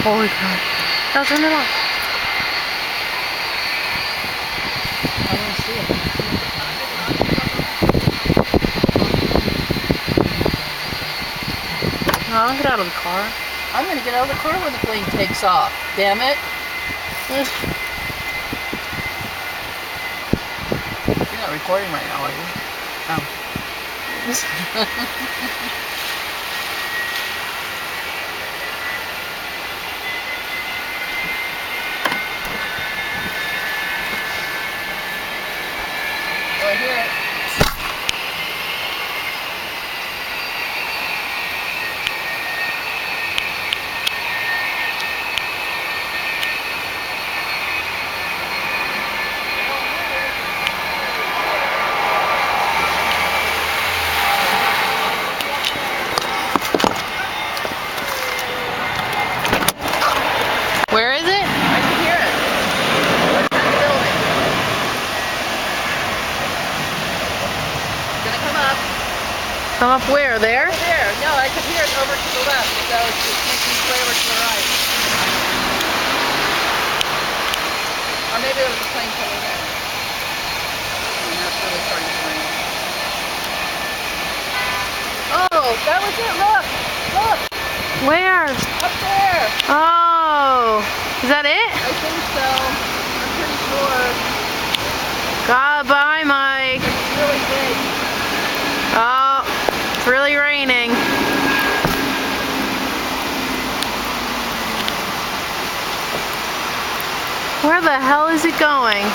Holy crap. Now turn it off. I want to see it. No, I don't get out of the car. I'm going to get out of the car when the plane takes off. Damn it. You're not recording right now, are you? Oh. Oh, I hear it. Where is it? I can hear it. Right through the building. It's gonna come up. Come up where? There? Over there. No, I could hear it over to the left. So it's making its way over to the right. Or maybe there was a plane coming in. And that's really starting to rain. Oh, that was it. Look. Look. Where? Up there. Oh. Is that it? I think so. I'm pretty sure. Goodbye, Mike. It's really big. Oh, it's really raining. Where the hell is it going?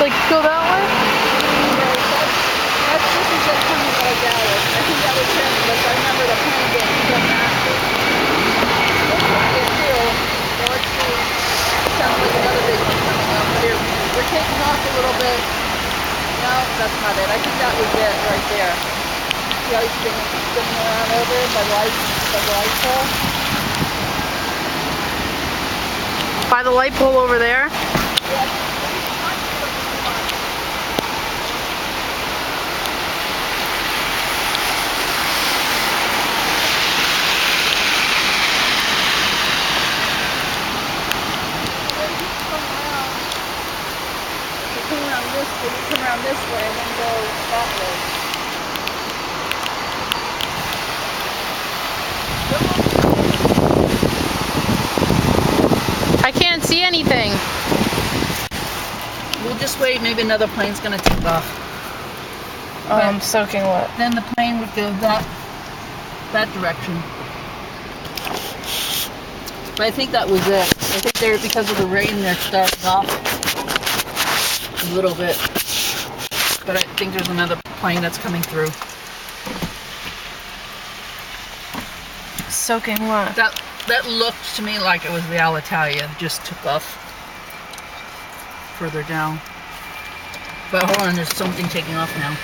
Like, go that way? That's this is just coming out of Dallas. I think that was him because I remember the plane being so massive. This would be it too. So let's see. Sounds like another big one coming up. But we're taking off a little bit. No, that's not it. I think that was it right there. See how he's spinning around over by the light pole? By the light pole over there? Yeah. Come around this way and then go that I can't see anything. We'll just wait. Maybe another plane's going to take off. I'm soaking wet. Then the plane would go that direction. But I think that was it. I think they're, because of the rain, they're starting off a little bit. But I think there's another plane that's coming through. Soaking wet. That looked to me like it was the Alitalia. Just took off further down. But hold on, there's something taking off now.